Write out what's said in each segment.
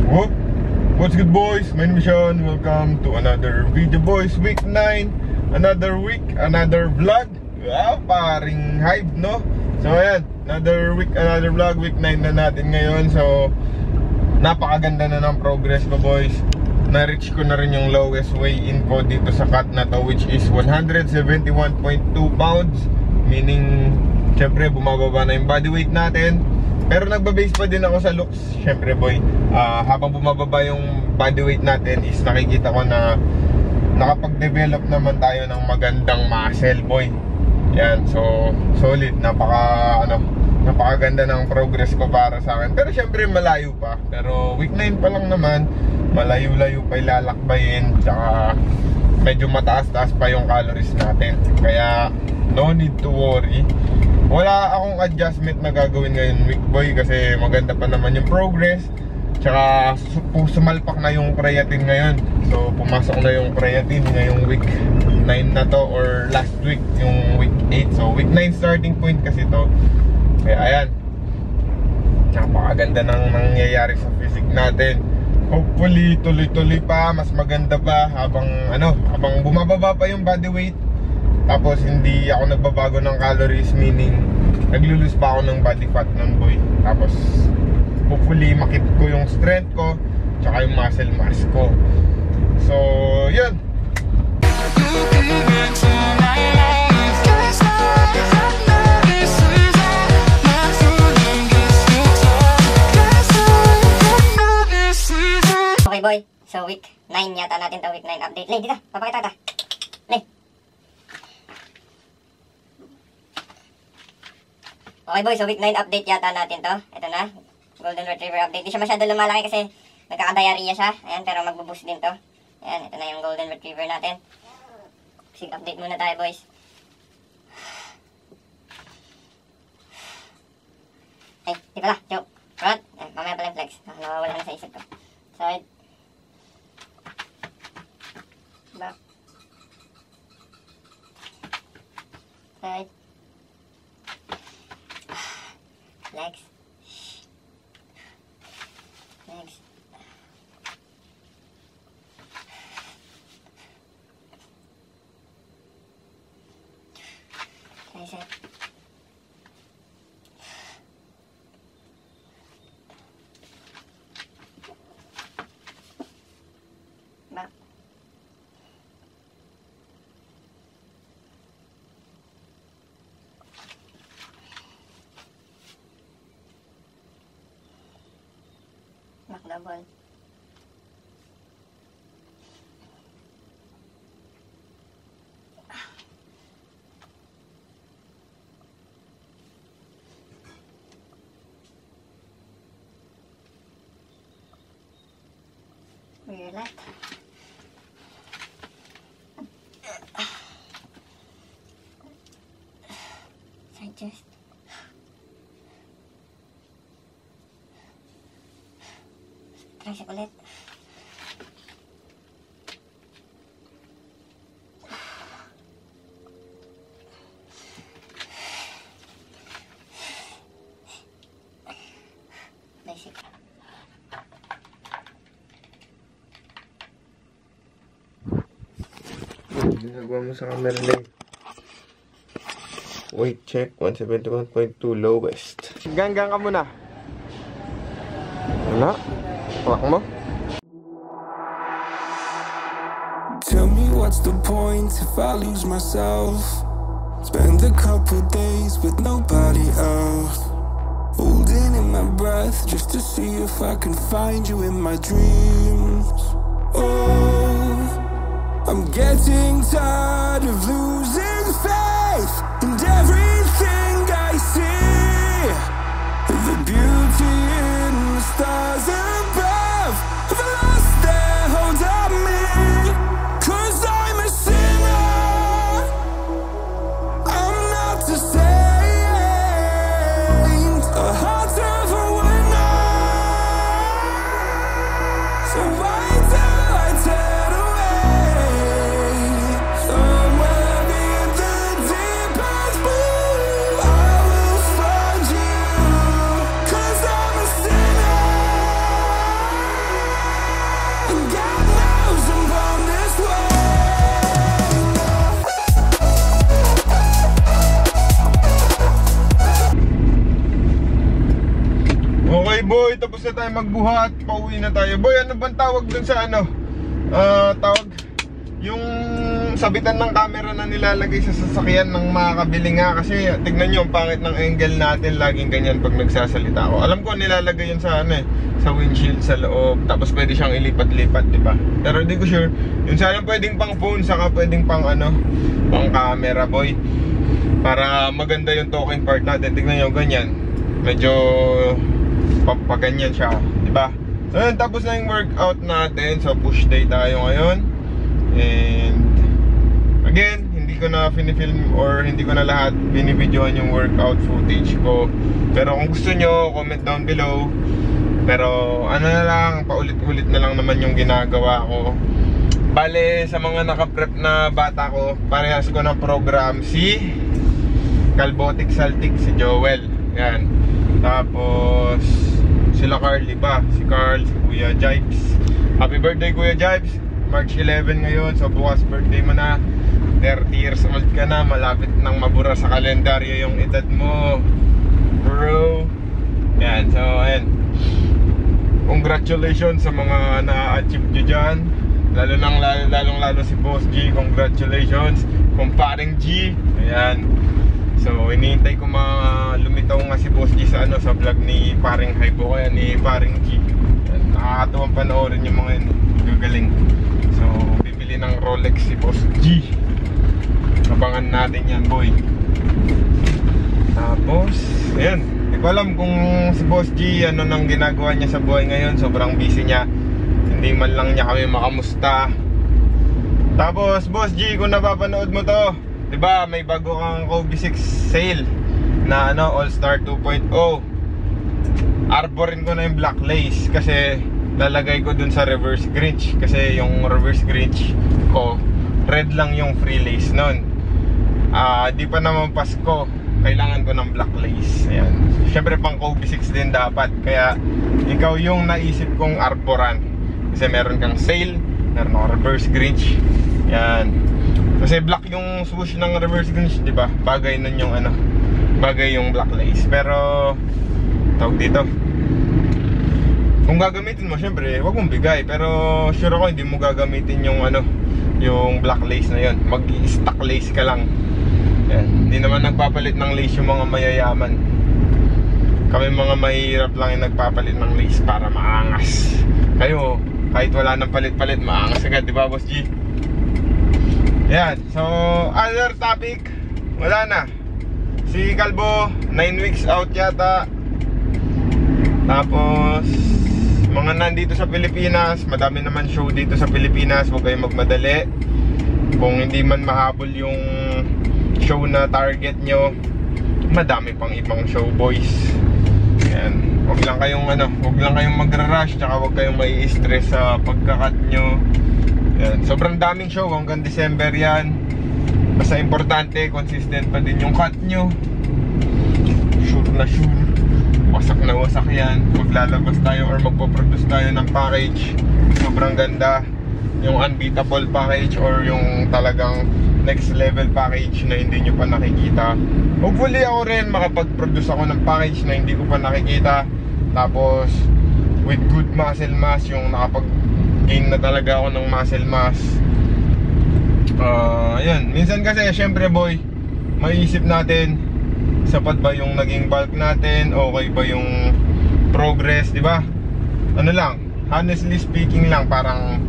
Whoop! What's good, boys? My name is Sean. Welcome to another video, boys. Week 9, another week, another vlog. Wow, paring hype, no? So ayan, another week, another vlog. Week 9 na natin ngayon. So napakaganda na ng progress ko, boys. Na-reach ko na rin yung lowest weigh-in ko dito sa cut na to, which is 171.2 pounds. Meaning, syempre bumababa na yung body weight natin. Pero nagbabase pa din ako sa looks. Syempre, boy, habang bumababa yung body weight natin is nakikita ko na nakapag-develop naman tayo ng magandang muscle, boy. Yan, so solid, napakaganda ng progress ko para sa akin. Pero syempre malayo pa. Pero week 9 pa lang naman, malayo-layo pa ilalakbayin. Tsaka medyo mataas-taas pa yung calories natin. Kaya no need to worry. Wala akong adjustment na gagawin ngayon week, boy, kasi maganda pa naman yung progress. Tsaka sumalpak na yung creatine ngayon. So pumasok na yung creatine ngayong week 9 na to, or last week yung week 8. So week 9 starting point kasi to. Kaya ayan, napakaganda ng nangyayari sa physique natin. Hopefully tuloy-tuloy pa, mas maganda pa habang bumababa pa yung body weight. Tapos hindi ako nagbabago ng calories, meaning naglulus pa ako ng body fat nun, boy. Tapos hopefully makip ko yung strength ko tsaka yung muscle mass ko. So yun. Okay, boy, so week 9 yata natin to, week 9 update. Lay, dito, papakita ta. Lay. Okay, boy, so week 9 update yata natin to. Ito na, Golden Retriever update. Di siya masyado lumalaki kasi nagkaka-diarrhea siya. Ayan, pero magbuboost din to. Ayan, ito na yung Golden Retriever natin. Sig update muna tayo, boys. Ay, di pala, joke. Front, mamaya pala yung flex. Nawawala na sa isip ko. Side. Back. Side. Legs. Legs. Tricep. Back. Back double. Rear left. Side chest. Tricep ulit. Basic. Ginagawa mo sa camera na yun. Weight check, 171.2 lowest. Ganggang ka muna. Wala. Wak mo. Tell me what's the point if I lose myself? Spend a couple days with nobody else, holding in my breath just to see if I can find you in my dreams. Oh, I'm getting tired of losing faith in everything I see. The beauty in the stars above have lost their hold on me. 'Cause I'm a sinner, I'm not a saint, a heart of a winner. So why do I turn away? Somewhere in the deep end blue. tapos na tayo magbuhat. Pauwi na tayo. Boy, ano bang tawag dun sa ano? Tawag yung sabitan ng camera na nilalagay sa sasakyan ng makakabili nga. Kasi tignan nyo, ang pangit ng angle natin. Laging ganyan pag nagsasalita ako. Alam ko nilalagay yun sa ano eh, sa windshield sa loob. Tapos pwede siyang ilipat-lipat, diba? Pero di ko sure. Yun sana pwedeng pang phone, saka pwedeng pang ano, pang camera, boy. Para maganda yung talking part natin. Tignan nyo, ganyan. Medyo papaganyan siya, diba? So yun, tapos na yung workout natin. So push day tayo ngayon. And again, hindi ko na pinifilm or hindi ko na lahat binibidyoan yung workout footage ko. Pero kung gusto nyo, comment down below. Pero ano na lang, paulit-ulit na lang naman yung ginagawa ko. Bale, sa mga nakaprep na bata ko, parehas ko ng program si Kalbotic Saltic, si Joel. Yan. Tapos sila Carly pa, si Carl, si Kuya Jibes. Happy birthday Kuya Jibes, March 11 ngayon. So bukas birthday mo na, 30 years old ka na. Malapit nang mabura sa kalendaryo yung edad mo, bro. Yan, so ayan, congratulations sa mga na-achieve nyo dyan. Lalong-lalo si Boss G, congratulations. Kumparing G, ayan. So hinihintay ko lumitaw nga si Boss G sa ano, sa vlog ni Paring Hype o kaya ni Paring G. Nakakatuwang panoorin yung mga yun, gagaling. So bibili ng Rolex si Boss G. Abangan natin yan, boy. Tapos ayan, hindi ko alam kung si Boss G ano nang ginagawa niya sa buhay ngayon. Sobrang busy niya, hindi man lang niya kami makamusta. Tapos Boss G, kung napapanood mo to, diba may bago kang Kobe 6 sale na ano, All Star 2.0. Arborin ko na yung black lace kasi lalagay ko dun sa reverse grinch. Kasi yung reverse grinch ko, red lang yung free lace nun. Di pa naman Pasko, kailangan ko ng black lace. Ayan. Siyempre pang Kobe 6 din dapat. Kaya ikaw yung naisip kong arboran. Kasi meron kang sale, meron kang reverse grinch. Yan. Kasi black yung swoosh ng reverse grinch, diba? Bagay nun yung ano, bagay yung black lace. Pero tawag dito, kung gagamitin mo, syempre wag mong bigay. Pero sure ako hindi mo gagamitin yung ano, yung black lace na yun. Mag-stock lace ka lang. Yan. Hindi naman nagpapalit ng lace yung mga mayayaman. Kami mga mahirap lang yung nagpapalit ng lace para maangas. Kayo, kahit wala nang palit-palit, maangas agad, diba Boss G? Yan, so other topic, wala na. Si Kalbo, 9 weeks out yata. Tapos mga nandito sa Pilipinas, madami naman show dito sa Pilipinas. Huwag kayong magmadali. Kung hindi man mahabol yung show na target nyo, madami pang ibang show, boys. Yan, huwag lang kayong ano, huwag lang kayong magra-rush, tsaka huwag kayong mai-stress sa pagka-cut nyo. Yan. Sobrang daming show hanggang December yan. Basta importante, consistent pa din yung cut nyo. Sure na sure, wasak na wasak yan. Maglalabas tayo or magpo-produce tayo ng package, sobrang ganda. Yung unbeatable package or yung talagang next level package na hindi nyo pa nakikita. Hopefully ako rin makapag-produce ako ng package na hindi ko pa nakikita. Tapos with good muscle mass, yung nakapag-gain na talaga ako ng muscle mass. Yan, minsan kasi syempre boy, maiisip natin, sapat ba yung naging bulk natin, okay ba yung progress, di ba? Ano lang, honestly speaking lang, parang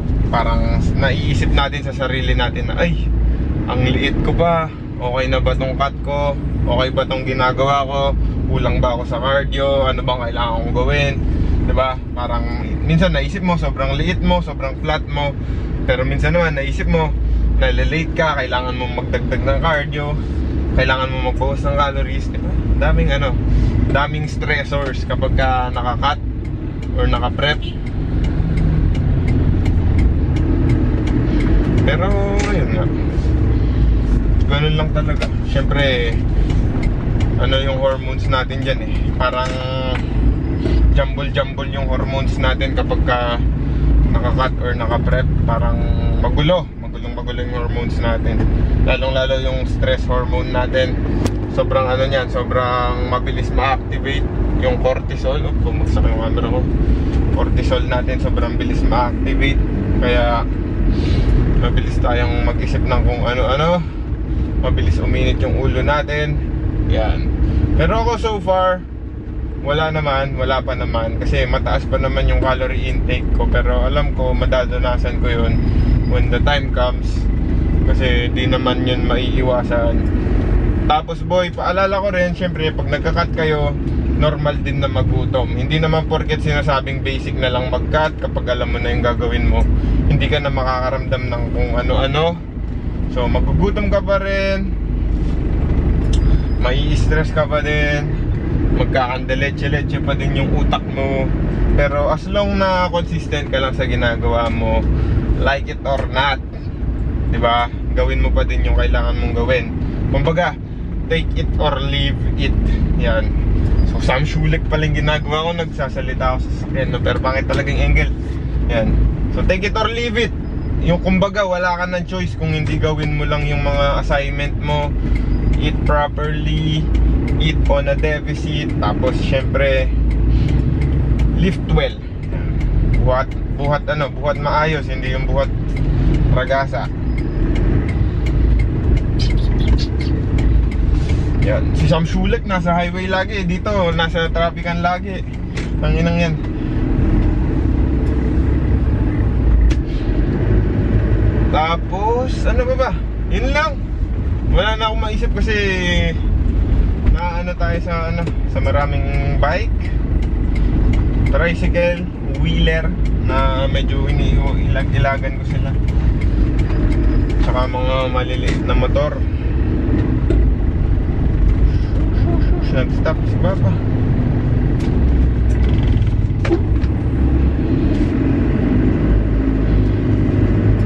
naiisip natin sa sarili natin na ay, ang liit ko ba, okay na ba tong cut ko, okay ba tong ginagawa ko, kulang ba ako sa cardio, ano bang kailangan kong gawin, di ba? Parang minsan naisip mo sobrang liit mo, sobrang flat mo, pero minsan naman naisip mo nalilate ka, kailangan mo magdagdag ng cardio, kailangan mo magbawas ng calories, di ba? Daming stressors kapag ka naka-cut or naka-prep. Pero ayun nga, ganun lang talaga. Syempre ano yung hormones natin dyan eh, parang jumble yung hormones natin kapag ka naka-cut or naka-prep. Parang magulong yung hormones natin, lalong lalo yung stress hormone natin. sobrang ano niyan, sobrang mabilis ma-activate yung cortisol. Bumagsak yung camera ko. Cortisol natin sobrang bilis ma-activate, kaya mabilis tayong mag-isip ng kung ano-ano, mabilis uminit yung ulo natin. Yan. Pero ako so far wala pa naman kasi mataas pa naman yung calorie intake ko, pero alam ko madadanasan ko yun when the time comes kasi di naman yun maiiwasan. Tapos boy, paalala ko rin, syempre pag nagka-cut kayo, normal din na magutom. Hindi naman porket sinasabing basic na lang mag-cut, kapag alam mo na yung gagawin mo, hindi ka na makakaramdam ng kung ano-ano. So magugutom ka pa rin, mai-stress ka pa din, magkakandeleche-leche pa din yung utak mo. Pero as long na consistent ka lang sa ginagawa mo, like it or not, diba, gawin mo pa din yung kailangan mong gawin. Kumbaga, take it or leave it. Yan. So Sam Shulik palang ginagawa ko, nagsasalita ako sa sasakyan, no? Pero pangit talagang angle. Yan. So take it or leave it. Yung kumbaga wala ka ng choice kung hindi gawin mo lang yung mga assignment mo. Eat properly, eat on a deficit, tapos syempre lift well. Buhat maayos, hindi yung buhat ragasa. Yan. Si Sam Shulik nasa highway lagi, dito nasa traffican lagi. Tanginang yan. Tapos ano ba? Yun lang. Wala na akong maisip kasi naano tayo sa maraming bike, tricycle, wheeler na medyo iniilag-ilagan ko sila. Tsaka mga maliliit na motor. Nag-stop si Papa.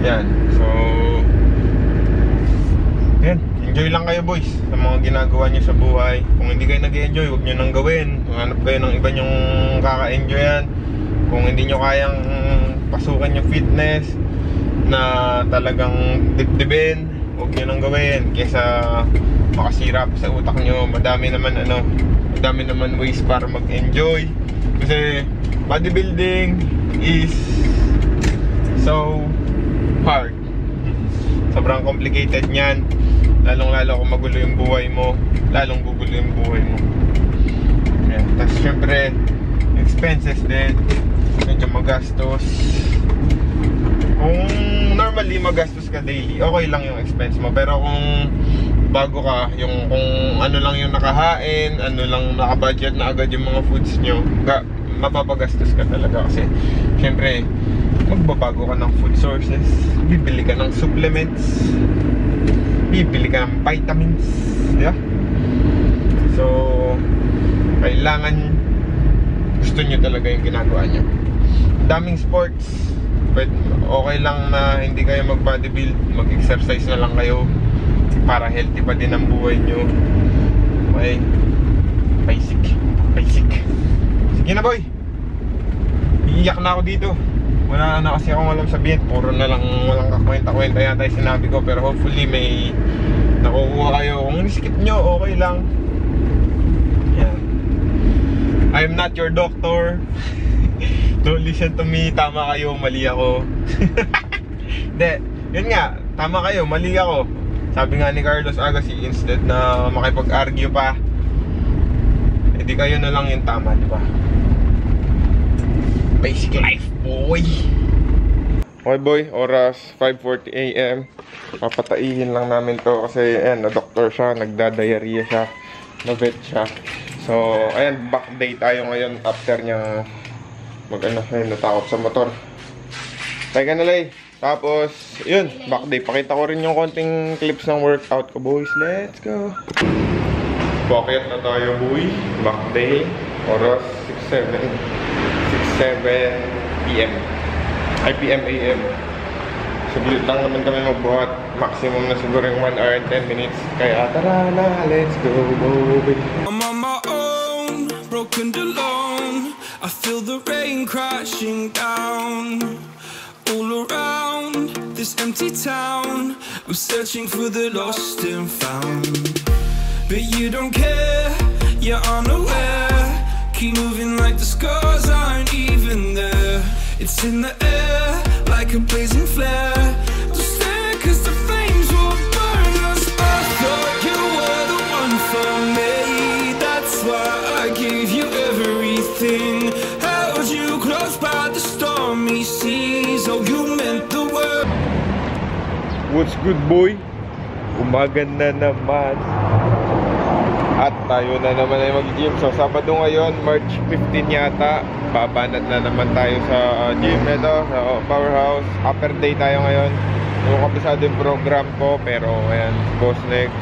Yan. So yan, enjoy lang kayo boys sa mga ginagawa nyo sa buhay. Kung hindi kayo nag-enjoy, huwag nyo nang gawin. Hanap kayo ng iba nyong kaka-enjoyan. Kung hindi nyo kayang pasukan yung fitness na talagang dibdibin, huwag nyo nang gawin. Kesa makasira pa sa utak nyo. Madami naman ways para mag-enjoy. Kasi bodybuilding is so hard. Sobrang complicated niyan. Lalong-lalo kung magulo yung buhay mo, lalong gugulo yung buhay mo. Ayan. Tapos syempre expenses din, medyo magastos. Kung normally magastos ka daily, okay lang yung expense mo. Pero kung bago ka, yung kung ano lang yung nakahain, ano lang nakabudget na agad yung mga foods nyo, mapapagastos ka talaga. Kasi syempre magbabago ka ng food sources, bibili ka ng supplements, bibili ka ng vitamins, diba? So kailangan gusto nyo talaga yung ginagawa nyo. Daming sports, but okay lang na hindi kayo mag-bodybuild, mag-exercise na lang kayo para healthy pa din ang buhay nyo. Okay? Basic. Sige na boy, iiyak na ako dito. Wala na kasi akong alam sabihin. Puro na lang walang kakwenta-kwenta yata yung sinabi ko. Pero hopefully may nakukuha kayo. Kung skip nyo, okay lang. Yan. I'm not your doctor. Don't listen to me. Tama kayo, mali ako. Hindi, yun nga, tama kayo, mali ako. Sabi nga ni Carlos Agassi, instead na makipag-argue pa, edi kayo na lang yung tama, di ba? Basic life, boy. Okay boy, oras 5:40 AM. Papataihin lang namin to kasi ayan, na-doctor siya, nagda-diarrhea siya, na-vet siya. So, ayan, back day tayo ngayon after niya natakot sa motor. Tayo ka na lay. Tapos, yun, back day. Pakita ko rin yung konting clips ng workout ko, boys. Let's go. Bakit na tayo, boy? Back day. Oras 6 PM. Ay, PM AM. Saglit lang naman kami magbuhat. Maximum na siguro yung 1 hour and 10 minutes. Kaya tara na, let's go, boy. I'm on my own, broken and alone. I feel the rain crashing down all around this empty town. I'm searching for the lost and found. but you don't care. You're unaware. Keep moving like the scars aren't even there. It's in the air like a blazing flare. Don't stare, cause the flames will burn us. I thought you were the one for me. That's why I gave you everything. Held you close by the stormy seas. Oh, you meant the world. What's good, boy? Umaga na naman. At tayo na naman ay mag-gym. So, Sabado ngayon, March 15 yata. Babanat na naman tayo sa gym ito, sa Powerhouse. Upper day tayo ngayon. So, kabisado yung program ko. Pero, ayan, Boss Neg.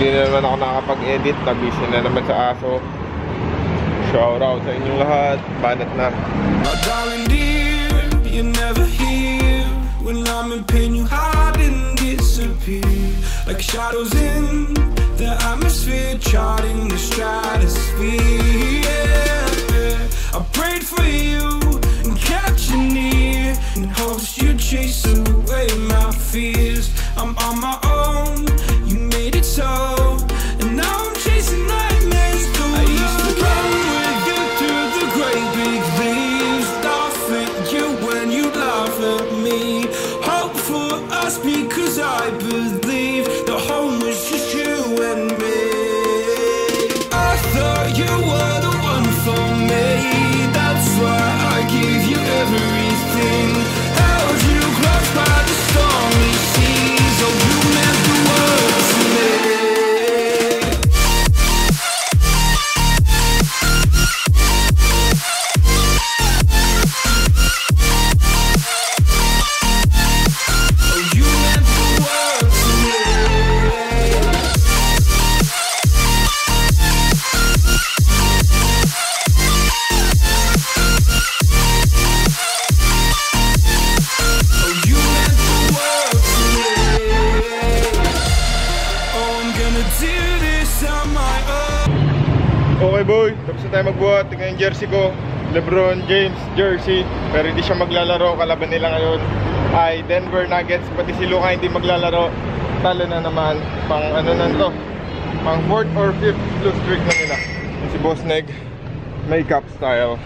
Hindi na naman ako nakakapag-edit. Nabisi na naman sa aso. Shout out sa inyong lahat. Banat na. My darling dear, you're never here. When I'm in pain, you hide and disappear. Like shadows in the atmosphere, charting the stratosphere. Yeah. I prayed for you and kept you near, in hopes you'd chase away my fears. I'm on my own, you made it so, and now I'm chasing nightmares too. I used to run with you through the great big leaves, laugh at you when you laugh at me. Hope for us because I believe the home was just you and me. I thought you were the one for me. That's why I gave you everything. Held you close by the stormy seas. Oh, you meant the world to me. Oh, you meant the world to me. Oh, you meant the world to me. Oh, I'm gonna do this on my own. Okay, boy, tapos na tayo magbuhat. Tingnan yung jersey ko, LeBron James jersey. Pero hindi siya maglalaro. Kalaban nila ngayon ay Denver Nuggets. Pati si Luka hindi maglalaro. Talo na naman. Pang ano na to, pang 4th or 5th blue streak na nila. Yung si Boss Neg, makeup style.